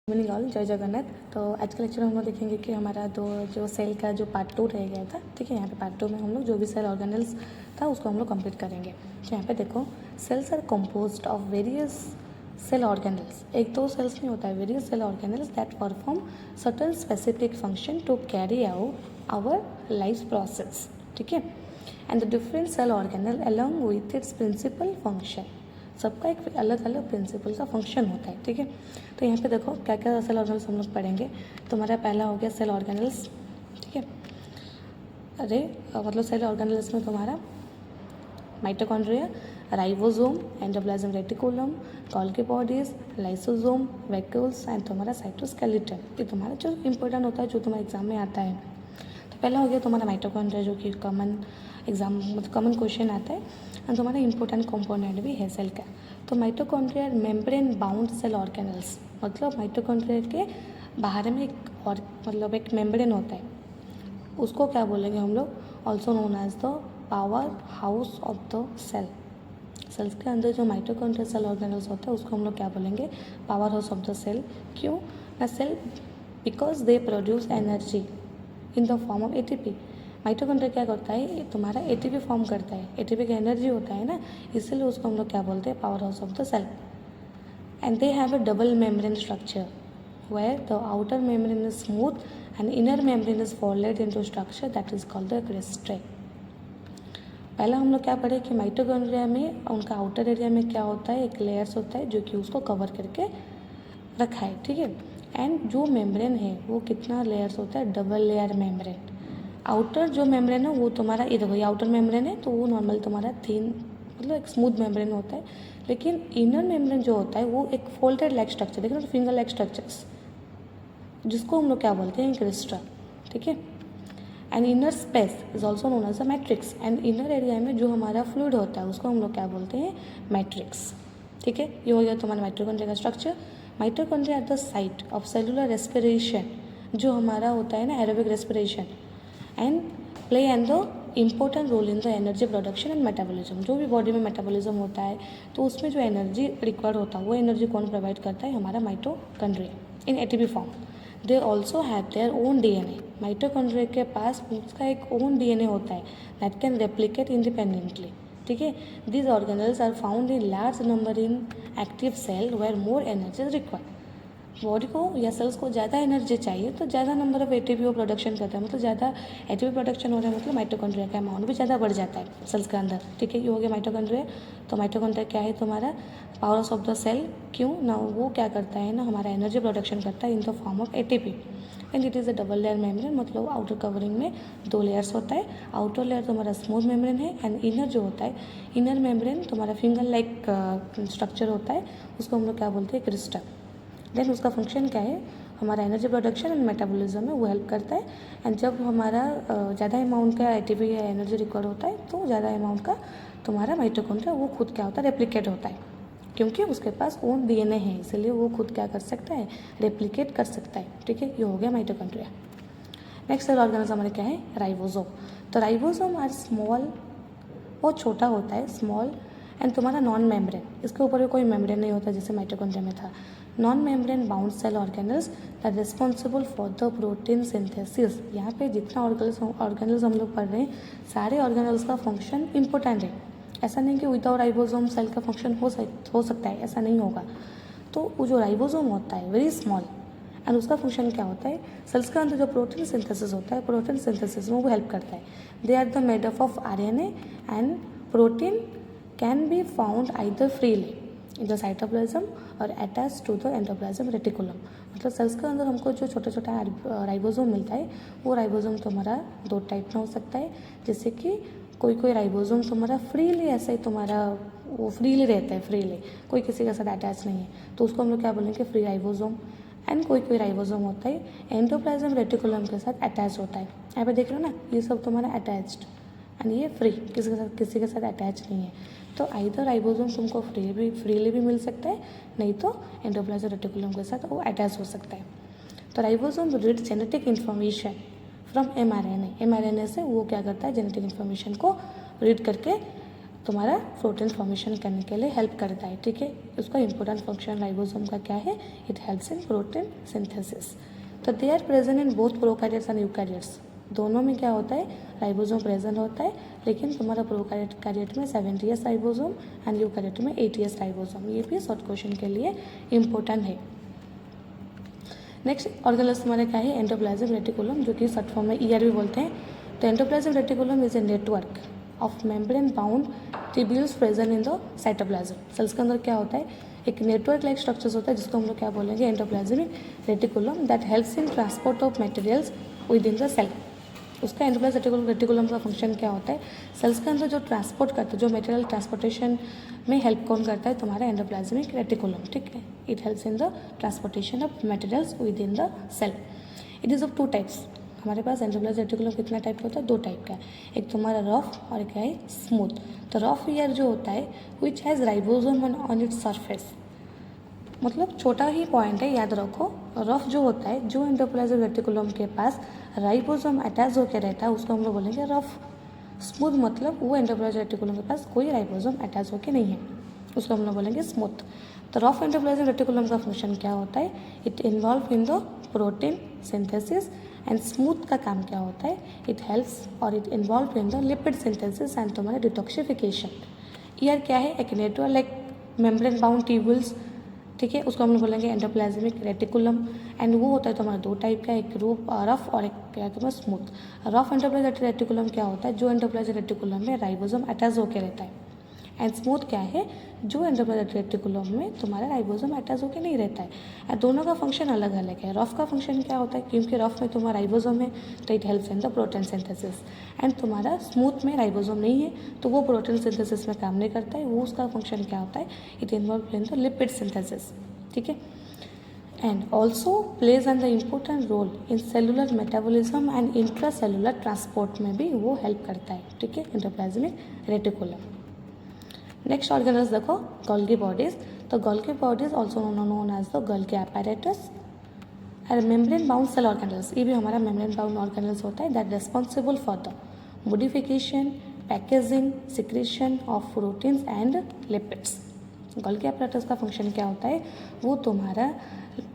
Morning all, जय जगन्नाथ। तो आज के लेक्चर में हम लोग देखेंगे कि हमारा जो सेल का जो पार्ट 2 रह गया था, ठीक है। यहाँ पे पार्ट 2 में हम लोग जो भी सेल ऑर्गेनल्स था उसको हम लोग कंप्लीट करेंगे। तो यहाँ पे देखो, cells are composed of various cell organelles. एक दो सेल्स नहीं होता है, various cell organelles that perform certain specific function to carry out our life process, ठीक है। And the different cell organelle along with its principal function, सबका एक अलग अलग प्रिंसिपल का फंक्शन होता है, ठीक है। तो यहाँ पे देखो क्या क्या सेल ऑर्गेनल्स हम लोग पढ़ेंगे। तो हमारा पहला हो गया सेल ऑर्गेनल्स, ठीक है। मतलब सेल ऑर्गेनल्स में तुम्हारा mitochondria, ribosome, endoplasm reticulum, Golgi bodies, lysosome, vacuoles and तुम्हारा साइटोस्केलेटन। ये तुम्हारा जो इंपॉर्टेंट होता है, जो तुम्हारे एग्जाम में आता है। तो पहला हो गया तुम्हारा माइटोकॉन्ड्रिया, जो कि कॉमन एग्जाम मतलब कॉमन क्वेश्चन आता है और तुम्हारा इंपॉर्टेंट कंपोनेंट भी है सेल का। तो mitochondria membrane bound cell organelles, मतलब माइटोकॉन्ड्रिया के बाहर में एक और मतलब एक मेम्ब्रेन होता है, उसको क्या बोलेंगे हम लोग, also known as the power house of the cell. Cells के अंदर जो माइटोकॉन्ड्रियल सेल ऑर्गेनल्स होता है उसको हम लोग क्या बोलेंगे, power house of the cell. क्यों ना cell, because they produce energy in the form of ATP. Mitochondria क्या करता है, तुम्हारा एटीपी फॉर्म करता है, एटीपी का एनर्जी होता है ना, इसलिए उसको हम लोग क्या बोलते हैं, power house of the cell. And they have a double membrane structure where the outer membrane is smooth and inner membrane is folded into structure that is called the cristae। पहला हम लोग क्या पढ़े कि माइटोकॉन्ड्रिया में उनका outer area में क्या होता है, एक लेयर्स होता है जो कि उसको कवर करके रखा है, ठीक है। एंड जो मेम्ब्रेन है वो कितना लेयर्स होता है, डबल लेयर मेम्ब्रेन। आउटर जो मेम्ब्रेन है वो तुम्हारा, ये देखो ये आउटर मेम्ब्रेन है तो वो नॉर्मल तुम्हारा थिन मतलब एक स्मूथ मेम्ब्रेन होता है, लेकिन इनर मेम्ब्रेन जो होता है वो एक फोल्डेड लाइक स्ट्रक्चर, देखो फिंगर लाइक स्ट्रक्चर्स, जिसको हम लोग क्या बोलते हैं, क्रिस्टल, ठीक है। And inner space is also known as a matrix. And inner area में जो हमारा फ्लूइड होता है उसको हम लोग क्या बोलते हैं, मैट्रिक्स, ठीक है। ये हो गया तुम्हारा माइटोकॉन्ड्रिया का structure. Mitochondria at the site of cellular respiration, जो हमारा होता है ना aerobic respiration, and play and the important role in the energy production and metabolism. जो भी बॉडी में मेटाबॉलिज्म होता है तो उसमें जो एनर्जी रिक्वायर्ड होता है वो एनर्जी कौन प्रोवाइड करता है, हमारा mitochondria in ATP form. They also have their own DNA. Mitochondria के पास उसका एक ओन डीएनए होता है दैट कैन रेप्लिकेट इंडिपेंडेंटली, ठीक है। These organelles are found in large number in active cell where more energy is required. Body को या cells को ज़्यादा एनर्जी चाहिए तो ज़्यादा नंबर ऑफ एटीपी वो प्रोडक्शन करता है, मतलब ज़्यादा एटीपी प्रोडक्शन हो रहा है, मतलब माइटोकॉन्ड्रिया का अमाउंट भी ज़्यादा बढ़ जाता है सेल्स के अंदर, ठीक है। ये हो गया माइटोकॉन्ड्रिया। तो माइटोकॉन्ड्रिया क्या है, तुम्हारा power house of the cell. क्यों ना, वो क्या करता है ना, हमारा एनर्जी प्रोडक्शन करता है इन the form of ATP. And it is a double layer membrane, मतलब आउटर कवरिंग में दो लेयर्स होता है। आउटर लेयर तुम्हारा स्मूथ मेम्ब्रेन है एंड इनर जो होता है, इनर मेम्ब्रेन तुम्हारा फिंगर लाइक स्ट्रक्चर होता है, उसको हम लोग क्या बोलते हैं, क्रिस्टल। देन उसका फंक्शन क्या है, हमारा एनर्जी प्रोडक्शन एंड मेटाबॉलिज्म में वो हेल्प करता है। एंड जब हमारा ज़्यादा अमाउंट का एटीपी या एनर्जी रिक्वायर्ड होता है तो ज़्यादा अमाउंट का तुम्हारा माइटोकॉन्ड्रिया वो खुद क्या होता है, रेप्लिकेट होता है, क्योंकि उसके पास ओन डीएनए है, इसलिए वो खुद क्या कर सकता है, रेप्लिकेट कर सकता है, ठीक है। ये हो गया माइटोकॉन्ड्रिया। नेक्स्ट सेल ऑर्गेनल्स हमारे क्या है, राइबोसोम। तो राइबोसोम आर स्मॉल, बहुत छोटा होता है, स्मॉल एंड तुम्हारा नॉन मेम्ब्रेन, इसके ऊपर भी कोई मेम्ब्रेन नहीं होता जैसे माइटोकॉन्ड्रिया में था। Non membrane bound cell organelles that responsible for the protein synthesis. यहाँ पे जितना ऑर्गेनल्स हम लोग पढ़ रहे हैं, सारे ऑर्गेनल्स का फंक्शन इंपॉर्टेंट है। ऐसा नहीं कि विदाउट राइबोसोम सेल का फंक्शन हो सकता है, ऐसा नहीं होगा। तो वो जो राइबोसोम होता है वेरी स्मॉल, एंड उसका फंक्शन क्या होता है, सेल्स के अंदर जो प्रोटीन सिंथेसिस होता है, प्रोटीन सिंथेसिस में वो हेल्प करता है। They are the made up of RNA and protein can be found either freely in the cytoplasm or attach to the endoplasm reticulum. मतलब सेल्स के अंदर हमको जो छोटा छोटा राइबोसोम मिलता है, वो राइबोसोम तुम्हारा दो टाइप में हो सकता है। जैसे कि कोई राइबोसोम तुम्हारा फ्रीली, ऐसे ही तुम्हारा वो फ्रीली रहता है, फ्रीली, कोई किसी के साथ अटैच नहीं है, तो उसको हम लोग क्या बोलेंगे, फ्री राइबोसोम। एंड कोई राइबोसोम होता है एंडोप्लाज्म रेटिकुलम के साथ अटैच होता है। यहाँ पे देख रहे हो ना, ये सब तुम्हारा अटैच्ड एंड ये फ्री, किसी के साथ अटैच नहीं है। तो आइदर राइबोसोम तुमको फ्रीली भी मिल सकता है, नहीं तो एंडोप्लाज्म रेटिकुलम के साथ वो अटैच हो सकता है। तो ribosome read genetic information from mRNA. MRNA से वो क्या करता है, जेनेटिक इन्फॉर्मेशन को रीड करके तुम्हारा प्रोटीन फॉर्मेशन करने के लिए हेल्प करता है, ठीक है। उसका इंपॉर्टेंट फंक्शन राइबोसोम का क्या है, it helps in protein synthesis. तो they are present in both prokaryotes and eukaryotes, दोनों में क्या होता है, राइबोसोम प्रेजेंट होता है, लेकिन तुम्हारा प्रोकैरियोट में 70s राइबोसोम एंड यूकैरियोट में 80s राइबोसोम। ये भी शॉर्ट क्वेश्चन के लिए इम्पोर्टेंट है। नेक्स्ट ऑर्गेनल्स तुम्हारा क्या है, एंडोप्लाज्म रेटिकुलम, जो कि शॉर्ट फॉर्म में ER भी बोलते हैं। तो endoplasm reticulum is a network of membrane bound tubules present in the cytoplasm. Cells के अंदर क्या होता है, एक नेटवर्क लाइक स्ट्रक्चर्स होता है जिसको हम लोग क्या बोलेंगे, endoplasmic reticulum, that helps in transport of materials within the cell. उसका एंडोप्लाज्मिक रेटिकुलम का फंक्शन क्या होता है, सेल्स के अंदर जो ट्रांसपोर्ट करता है, जो मटेरियल ट्रांसपोर्टेशन में हेल्प कौन करता है, तुम्हारा एंडोप्लाज्मिक रेटिकुलम, ठीक है। It helps in the transportation of materials within the cell. It is of 2 types. हमारे पास एंडोप्लाज्मिक रेटिकुलम कितना टाइप का होता है, 2 टाइप का है, एक तुम्हारा रफ और एक है स्मूथ। तो रफ ईयर जो होता है which has ribosome on its surface, मतलब छोटा ही पॉइंट है, याद रखो। रफ जो होता है, जो एंडोप्लाज्मिक रेटिकुलम के पास राइबोसोम अटैच होकर रहता है, उसको हम लोग बोलेंगे रफ। स्मूथ मतलब वो एंडोप्लाज्मिक रेटिकुलम के पास कोई राइबोसोम अटैच होकर नहीं है, उसको हम लोग बोलेंगे स्मूथ। तो रफ एंडोप्लाज्मिक रेटिकुलम का फंक्शन क्या होता है, it involve in the protein synthesis. And smooth का काम क्या होता है, इट हेल्प्स और it involve in the lipid synthesis and तुम्हारा डिटॉक्सिफिकेशन। ईयर क्या है, एक network like membrane bound tubules, ठीक है, उसको हम लोग बोलेंगे एंडोप्लाज्मिक रेटिकुलम। एंड वो होता है तुम्हारा 2 टाइप का, एक रफ और एक क्या है तुम्हारा स्मूथ। रफ एंडोप्लाज्मिक रेटिकुलम क्या होता है, जो एंडोप्लाज्मिक रेटिकुलम में राइबोसोम अटैच होकर रहता है। एंड स्मूथ क्या है, जो एंडोप्लाज्मिक रेटिकुलम में तुम्हारा राइबोसोम अटैच होकर नहीं रहता है। और दोनों का फंक्शन अलग अलग है। रफ का फंक्शन क्या होता है, क्योंकि रफ में तुम्हारा राइबोसोम है तो it helps in the protein synthesis. And तुम्हारा स्मूथ में राइबोसोम नहीं है तो वो प्रोटीन सिंथेसिस में काम नहीं करता है, वो उसका फंक्शन क्या होता है, it involve in the lipid synthesis, ठीक है। And also plays an the important role in cellular metabolism and intracellular transport में भी वो हेल्प करता है, ठीक है, एंडोप्लाज्मिक रेटिकुलम। नेक्स्ट ऑर्गेनल्स देखो, गोल्गी बॉडीज। तो Golgi bodies also known as the Golgi apparatus और मेम्ब्रेन बाउंड सेल ऑर्गेनल्स, ये भी हमारा मेम्ब्रेन बाउंड ऑर्गेनल्स होता है, that responsible for the modification, packaging, secretion of proteins and lipids. Golgi apparatus का function क्या होता है, वो तुम्हारा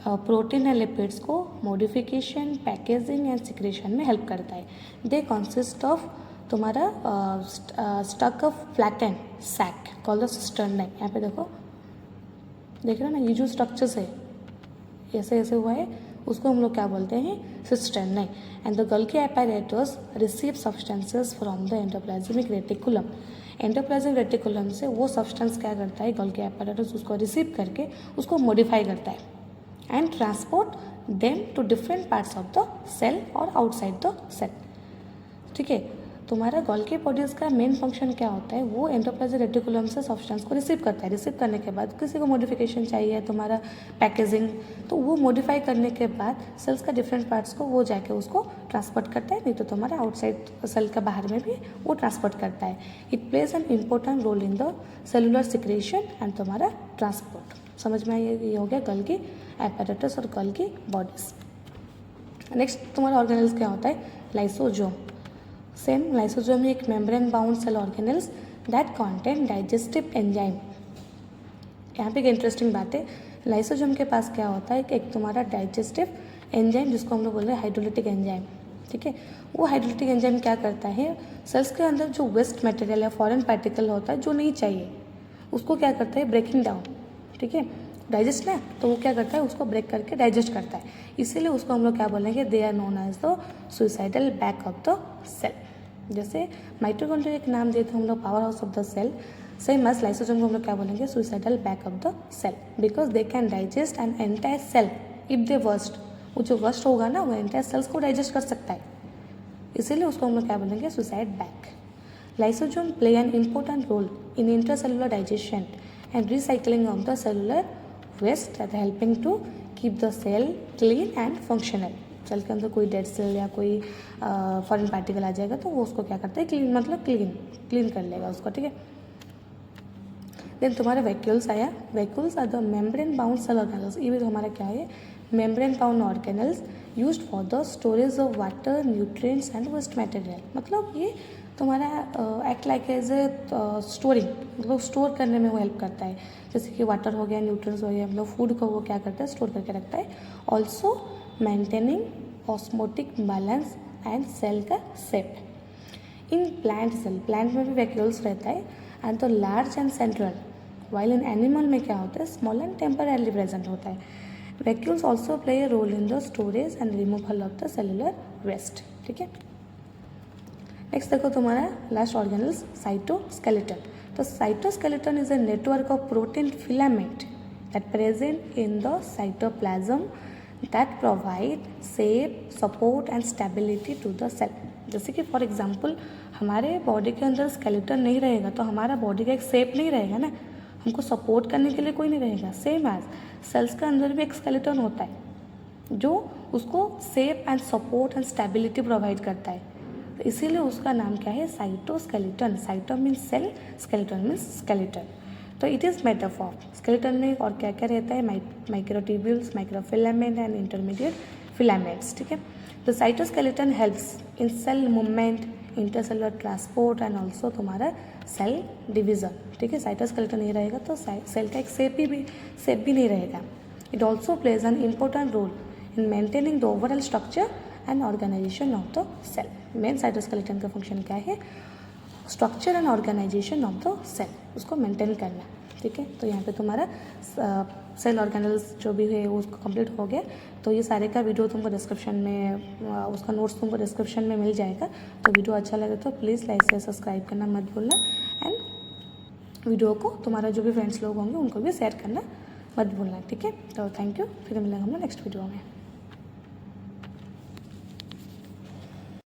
प्रोटीन एंड लिपिड्स को मॉडिफिकेशन, पैकेजिंग एंड सिक्रेशन में हेल्प करता है। दे कंसिस्ट ऑफ तुम्हारा stack of flatten sac called the cisternae. यहाँ पे देखो, देख रहे हो ना, ये जो स्ट्रक्चर्स है ऐसे ऐसे हुआ है, उसको हम लोग क्या बोलते हैं, cisternae. And the Golgi apparatus receive substances from the endoplasmic reticulum. Endoplasmic reticulum से वो सब्सटेंस क्या करता है, गोल्गी apparatus उसको रिसीव करके उसको मॉडिफाई करता है and transport them to different parts of the cell और आउटसाइड द सेल, ठीक है। तुम्हारा गोल्गी बॉडीज का मेन फंक्शन क्या होता है, वो एंडोप्लाज्मिक रेटिकुलम से सब्सटेंस को रिसीव करता है। रिसीव करने के बाद किसी को मॉडिफिकेशन चाहिए, तुम्हारा पैकेजिंग, तो वो मॉडिफाई करने के बाद सेल्स का डिफरेंट पार्ट्स को वो जाके उसको ट्रांसपोर्ट करता है, नहीं तो तुम्हारा आउटसाइड सेल के बाहर में भी वो ट्रांसपोर्ट करता है। It plays an important role in the cellular secretion and तुम्हारा ट्रांसपोर्ट। समझ में आइए, ये हो गया गोल्गी apparatus और गोल्गी बॉडीज। नेक्स्ट तुम्हारा ऑर्गेनल्स क्या होता है, लाइसोसोम। सेम लाइसोसोम एक membrane bound cell organelles that contain digestive enzyme. यहाँ पे एक इंटरेस्टिंग बात है, लाइसोसोम के पास क्या होता है कि एक तुम्हारा डाइजेस्टिव एंजाइम, जिसको हम लोग बोल रहे हैं हाइड्रोलिटिक एंजाइम, ठीक है। वो हाइड्रोलिटिक एंजाइम क्या करता है, सेल्स के अंदर जो वेस्ट मटेरियल या फॉरेन पार्टिकल होता है जो नहीं चाहिए, उसको क्या करता है, ब्रेकिंग डाउन, ठीक है। डाइजेस्ट ना, तो वो क्या करता है, उसको ब्रेक करके डाइजेस्ट करता है, इसीलिए उसको हम लोग क्या बोलेंगे, they are known as the suicidal bag of the cell. जैसे माइटोकॉन्ड्रिया एक नाम देते हैं हम लोग power house of the cell, same as lysosome को हम लोग क्या बोलेंगे, suicidal bag of the cell, because they can digest an entire cell if they worst. वो जो वर्स्ट होगा ना, वो एंटायर सेल्स को डाइजेस्ट कर सकता है, इसीलिए उसको हम लोग क्या बोलेंगे, suicide bag. Lysosome play an important role in intercellular digestion and recycling of the cellular waste at helping to keep the cell clean and functional. Cell के अंदर कोई डेड सेल या कोई फॉरेन पार्टिकल आ जाएगा तो वो उसको क्या करता है, क्लीन मतलब क्लीन कर लेगा उसको, ठीक है। देन तुम्हारे वैक्यूल्स आया। Vacuoles are the membrane bound cell organelles. ये भी तो हमारा क्या है, membrane bound organelles used for the storage of water, nutrients and waste material. मतलब ये तुम्हारा act like as a storing, मतलब स्टोर करने में वो हेल्प करता है। जैसे कि वाटर हो गया, न्यूट्रिएंट्स हो गया, मतलब फूड को वो क्या करता है, स्टोर करके रखता है। Also maintaining osmotic balance and cell का shape. In plant cell, plant में भी वैक्यूल्स रहता है एंड तो large and central, while in animal में क्या होता है, स्मॉल एंड टेम्परली प्रेजेंट होता है। Vacuoles also play a role in the storage and removal of the cellular waste. ठीक है, नेक्स्ट देखो तुम्हारा लास्ट ऑर्गेनल्स साइटोस्केलेटन। तो cytoskeleton is a network of protein filament that present in the cytoplasm that provide shape, support and stability to the cell. जैसे कि for example हमारे body के अंदर स्केलेटन नहीं रहेगा तो हमारा बॉडी का एक शेप नहीं रहेगा ना, हमको सपोर्ट करने के लिए कोई नहीं रहेगा। सेम एज सेल्स के अंदर भी एक स्केलेटन होता है जो उसको shape and support and stability provide करता है, तो इसीलिए उसका नाम क्या है, cytoskeleton. Cyto means cell, skeleton means skeleton. तो it is made up of, skeleton में और क्या क्या रहता है, microtubules, microfilament and intermediate filaments. ठीक है, तो cytoskeleton helps in cell movement, intercellular transport and also तुम्हारा सेल डिवीज़न। ठीक है, साइटोस्केलेटन नहीं रहेगा तो सेल का एक शेप भी नहीं रहेगा। It also plays an important role in maintaining the overall structure and organisation of the cell. Main cytoskeleton का फंक्शन क्या है, structure and organisation of the cell, उसको मेंटेन करना। ठीक है, तो यहाँ पे तुम्हारा सेल ऑर्गेनल्स जो भी है वो उसको कंप्लीट हो गया। तो ये सारे का वीडियो तुमको डिस्क्रिप्शन में, उसका नोट्स तुमको डिस्क्रिप्शन में मिल जाएगा। तो वीडियो अच्छा लगे तो प्लीज़ लाइक से सब्सक्राइब करना मत भूलना एंड वीडियो को तुम्हारा जो भी फ्रेंड्स लोग होंगे उनको भी शेयर करना मत भूलना। ठीक है, तो थैंक यू, फिर मिलेंगे हम लोग नेक्स्ट वीडियो में।